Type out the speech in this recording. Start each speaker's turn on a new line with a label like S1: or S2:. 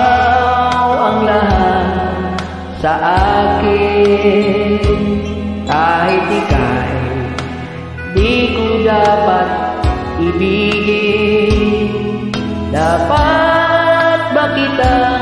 S1: ikaw ang lahat sa akin. Kahit ika'y di ko dapat ibigin, dapat ba kita